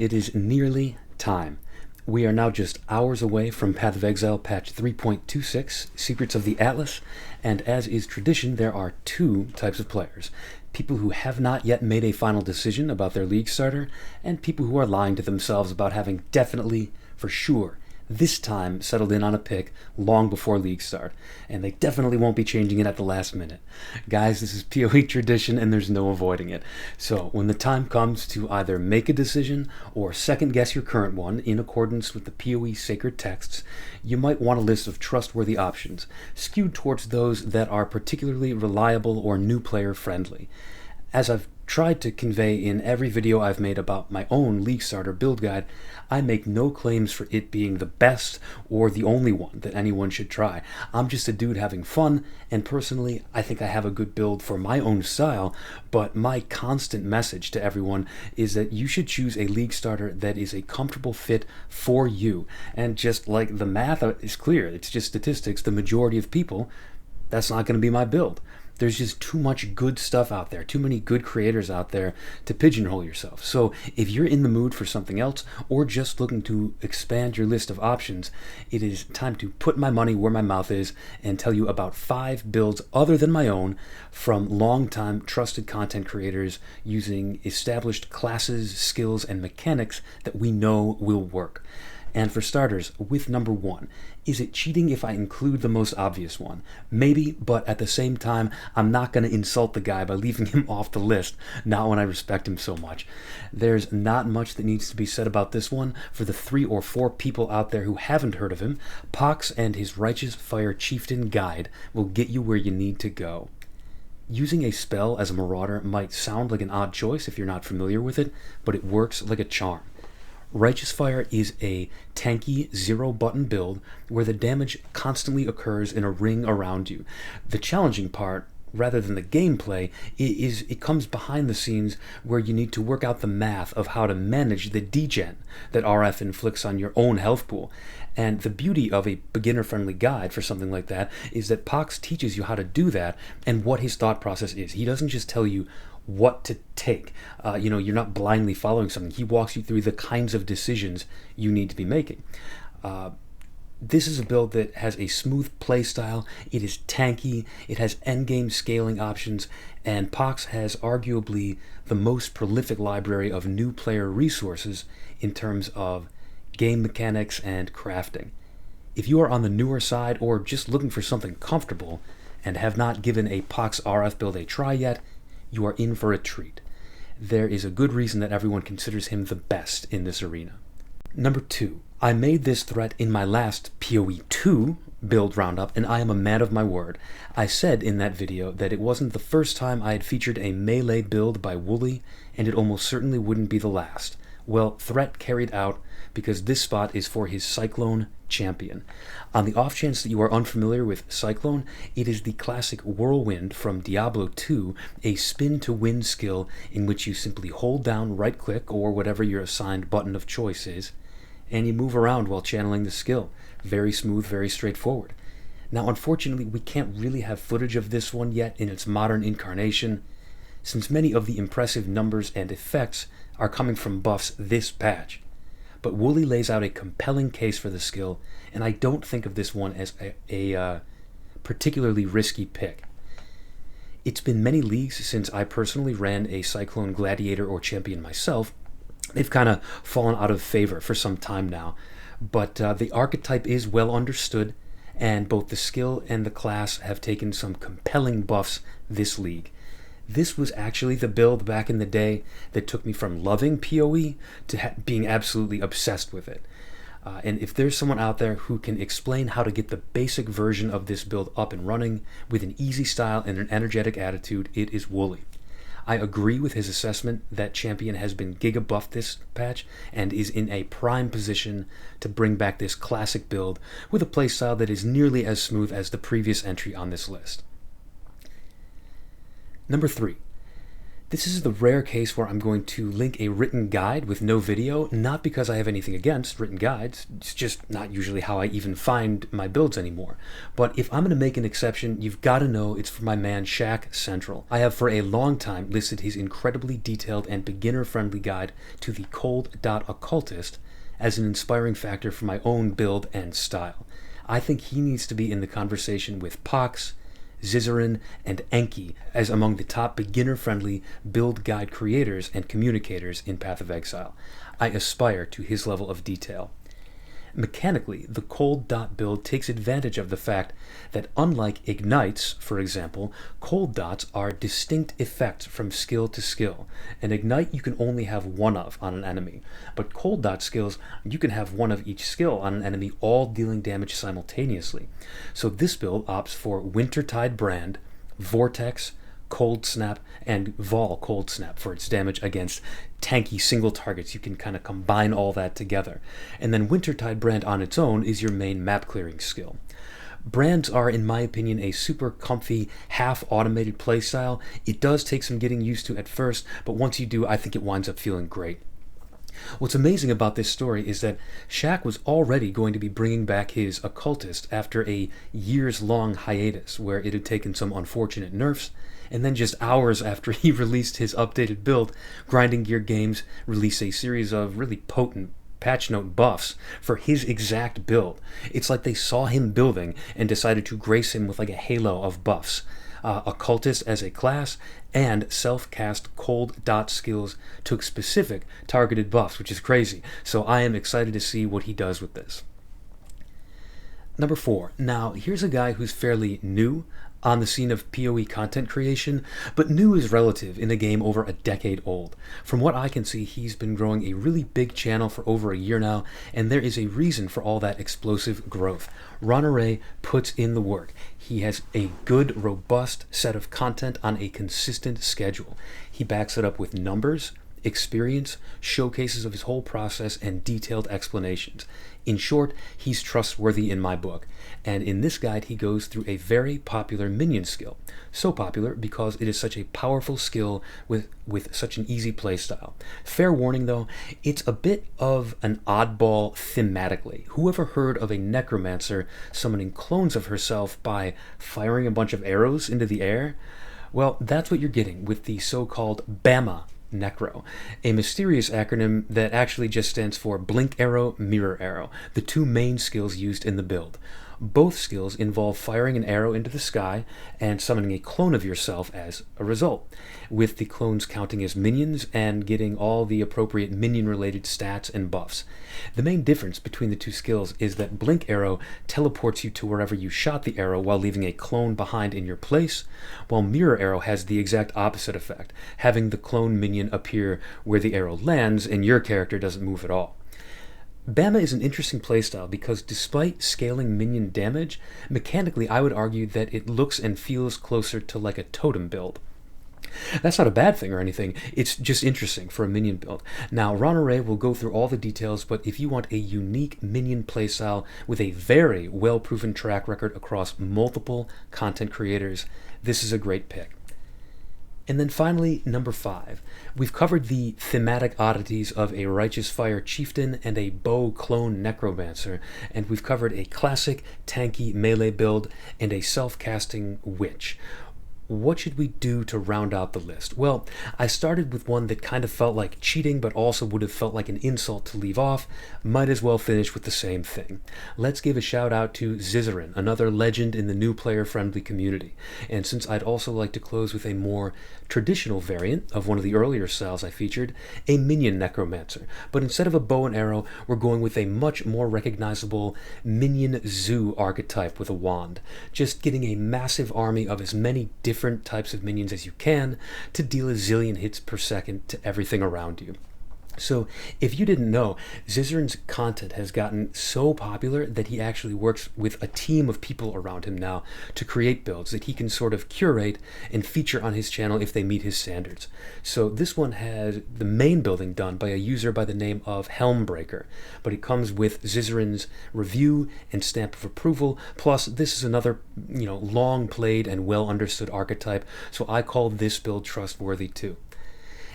It is nearly time. We are now just hours away from Path of Exile patch 3.26, Secrets of the Atlas, and as is tradition, there are two types of players. People who have not yet made a final decision about their league starter, and people who are lying to themselves about having definitely, for sure, this time settled in on a pick long before league start, and they definitely won't be changing it at the last minute. Guys, this is POE tradition and there's no avoiding it. So when the time comes to either make a decision or second guess your current one in accordance with the POE sacred texts, you might want a list of trustworthy options, skewed towards those that are particularly reliable or new player friendly. As I've tried to convey in every video I've made about my own League Starter build guide, I make no claims for it being the best or the only one that anyone should try. I'm just a dude having fun, and personally, I think I have a good build for my own style, but my constant message to everyone is that you should choose a League Starter that is a comfortable fit for you. And just like the math is clear, it's just statistics, the majority of people, that's not going to be my build. There's just too much good stuff out there, too many good creators out there to pigeonhole yourself. So if you're in the mood for something else or just looking to expand your list of options, it is time to put my money where my mouth is and tell you about 5 builds other than my own from long-time trusted content creators using established classes, skills, and mechanics that we know will work. And for starters, with number 1, is it cheating if I include the most obvious one? Maybe, but at the same time, I'm not going to insult the guy by leaving him off the list, not when I respect him so much. There's not much that needs to be said about this one. For the 3 or 4 people out there who haven't heard of him, Pohx and his Righteous Fire Chieftain guide will get you where you need to go. Using a spell as a marauder might sound like an odd choice if you're not familiar with it, but it works like a charm. Righteous Fire is a tanky 0-button build where the damage constantly occurs in a ring around you. The challenging part, rather than the gameplay, is it comes behind the scenes where you need to work out the math of how to manage the degen that RF inflicts on your own health pool. And the beauty of a beginner-friendly guide for something like that is that Pohx teaches you how to do that and what his thought process is. He doesn't just tell you what to take. You're not blindly following something. He walks you through the kinds of decisions you need to be making. This is a build that has a smooth play style. It is tanky. It has endgame scaling options, and Pohx has arguably the most prolific library of new player resources in terms of game mechanics and crafting. If you are on the newer side or just looking for something comfortable and have not given a Pohx RF build a try yet, you are in for a treat. There is a good reason that everyone considers him the best in this arena. Number 2. I made this threat in my last POE 2 build roundup, and I am a man of my word. I said in that video that it wasn't the first time I had featured a melee build by Woolie, and it almost certainly wouldn't be the last. Well, threat carried out, because this spot is for his Cyclone champion. On the off chance that you are unfamiliar with Cyclone, it is the classic Whirlwind from Diablo 2, a spin-to-win skill in which you simply hold down right-click or whatever your assigned button of choice is, and you move around while channeling the skill. Very smooth, very straightforward. Now, unfortunately, we can't really have footage of this one yet in its modern incarnation, since many of the impressive numbers and effects are coming from buffs this patch. But Woolie lays out a compelling case for the skill, and I don't think of this one as a particularly risky pick. It's been many leagues since I personally ran a Cyclone Gladiator or Champion myself. They've kind of fallen out of favor for some time now, but the archetype is well understood, and both the skill and the class have taken some compelling buffs this league. This was actually the build back in the day that took me from loving POE to being absolutely obsessed with it. And if there's someone out there who can explain how to get the basic version of this build up and running with an easy style and an energetic attitude, it is Woolie. I agree with his assessment that Champion has been giga buffed this patch and is in a prime position to bring back this classic build with a playstyle that is nearly as smooth as the previous entry on this list. Number 3. This is the rare case where I'm going to link a written guide with no video, not because I have anything against written guides, it's just not usually how I even find my builds anymore. But if I'm going to make an exception, you've got to know it's for my man ShakCentral. I have for a long time listed his incredibly detailed and beginner-friendly guide to the DOT Occultist as an inspiring factor for my own build and style. I think he needs to be in the conversation with Pohx, Zizaran, and Enki as among the top beginner-friendly build guide creators and communicators in Path of Exile. I aspire to his level of detail. Mechanically, the cold dot build takes advantage of the fact that unlike ignites, for example, cold dots are distinct effects from skill to skill. An ignite you can only have one of on an enemy, but cold dot skills you can have one of each skill on an enemy, all dealing damage simultaneously. So this build opts for Wintertide Brand, Vortex, Cold Snap, and Vol Cold Snap for its damage against tanky single targets. You can kind of combine all that together. And then Wintertide Brand on its own is your main map clearing skill. Brands are, in my opinion, a super comfy, half-automated playstyle. It does take some getting used to at first, but once you do, I think it winds up feeling great. What's amazing about this story is that Shak was already going to be bringing back his Occultist after a years-long hiatus where it had taken some unfortunate nerfs, and then just hours after he released his updated build, Grinding Gear Games released a series of really potent patch note buffs for his exact build. It's like they saw him building and decided to grace him with like a halo of buffs. Occultist as a class, and self-cast cold dot skills took specific targeted buffs, which is crazy. So I am excited to see what he does with this. Number 4. Now, here's a guy who's fairly new on the scene of PoE content creation, but new is relative in a game over a decade old. From what I can see, he's been growing a really big channel for over a year now, and there is a reason for all that explosive growth. Ronarray puts in the work. He has a good, robust set of content on a consistent schedule. He backs it up with numbers, experience, showcases of his whole process, and detailed explanations. In short, he's trustworthy in my book, and in this guide he goes through a very popular minion skill. So popular because it is such a powerful skill with such an easy playstyle. Fair warning though, it's a bit of an oddball thematically. Whoever heard of a necromancer summoning clones of herself by firing a bunch of arrows into the air? Well, that's what you're getting with the so-called BAMA Necro, a mysterious acronym that actually just stands for Blink Arrow, Mirror Arrow, the two main skills used in the build. Both skills involve firing an arrow into the sky and summoning a clone of yourself as a result, with the clones counting as minions and getting all the appropriate minion-related stats and buffs. The main difference between the two skills is that Blink Arrow teleports you to wherever you shot the arrow while leaving a clone behind in your place, while Mirror Arrow has the exact opposite effect, having the clone minion appear where the arrow lands and your character doesn't move at all. BAMA is an interesting playstyle because despite scaling minion damage, mechanically I would argue that it looks and feels closer to like a totem build. That's not a bad thing or anything, it's just interesting for a minion build. Now, Ronarray will go through all the details, but if you want a unique minion playstyle with a very well-proven track record across multiple content creators, this is a great pick. And then finally, number 5. We've covered the thematic oddities of a Righteous Fire Chieftain and a Bow Clone Necromancer, and we've covered a classic tanky melee build and a self-casting witch. What should we do to round out the list? Well, I started with one that kind of felt like cheating, but also would have felt like an insult to leave off. Might as well finish with the same thing. Let's give a shout out to Zizaran, another legend in the new player-friendly community. And since I'd also like to close with a more traditional variant of one of the earlier styles I featured, a Minion Necromancer. But instead of a bow and arrow, we're going with a much more recognizable Minion Zoo archetype with a wand. Just getting a massive army of as many different types of minions as you can to deal a zillion hits per second to everything around you. So, if you didn't know, Zizaran's content has gotten so popular that he actually works with a team of people around him now to create builds that he can sort of curate and feature on his channel if they meet his standards. So this one has the main building done by a user by the name of Helmbreaker, but it comes with Zizaran's review and stamp of approval, plus this is another, long played and well understood archetype, so I call this build trustworthy too.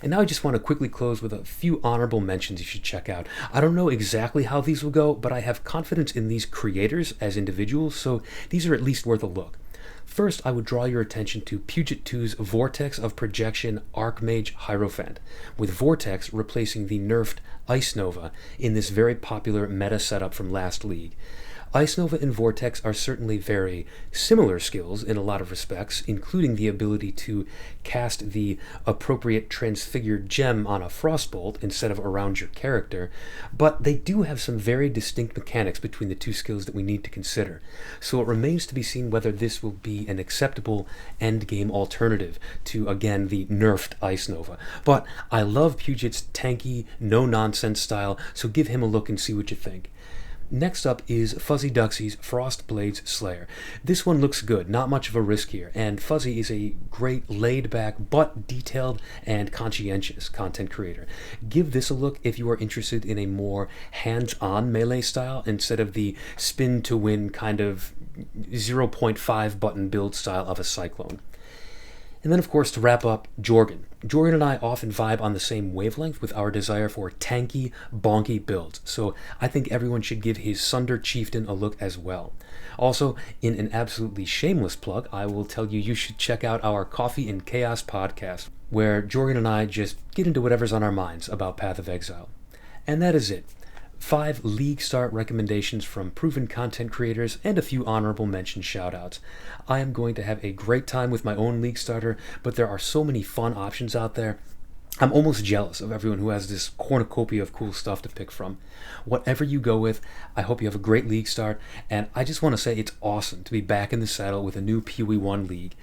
And now I just want to quickly close with a few honorable mentions you should check out. I don't know exactly how these will go, but I have confidence in these creators as individuals, so these are at least worth a look. First, I would draw your attention to Puget 2's Vortex of Projection Archmage Hierophant, with Vortex replacing the nerfed Ice Nova in this very popular meta setup from last league. Ice Nova and Vortex are certainly very similar skills in a lot of respects, including the ability to cast the appropriate transfigured gem on a Frostbolt instead of around your character, but they do have some very distinct mechanics between the two skills that we need to consider. So it remains to be seen whether this will be an acceptable endgame alternative to, again, the nerfed Ice Nova. But I love Puget's tanky, no-nonsense style, so give him a look and see what you think. Next up is Fuzzy Duckzy's Frostblades Slayer. This one looks good, not much of a risk here, and Fuzzy is a great laid-back but detailed and conscientious content creator. Give this a look if you are interested in a more hands-on melee style instead of the spin-to-win kind of 0.5 button build style of a Cyclone. And then, of course, to wrap up, Jorgen. Jorgen and I often vibe on the same wavelength with our desire for tanky, bonky builds, so I think everyone should give his Sunder Chieftain a look as well. Also, in an absolutely shameless plug, I will tell you should check out our Coffee and Chaos podcast, where Jorgen and I just get into whatever's on our minds about Path of Exile. And that is it. 5 League Start recommendations from proven content creators, and a few honorable mention shoutouts. I am going to have a great time with my own League Starter, but there are so many fun options out there. I'm almost jealous of everyone who has this cornucopia of cool stuff to pick from. Whatever you go with, I hope you have a great League Start, and I just want to say it's awesome to be back in the saddle with a new POE 1 League.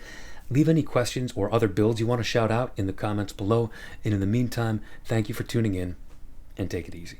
Leave any questions or other builds you want to shout out in the comments below, and in the meantime, thank you for tuning in, and take it easy.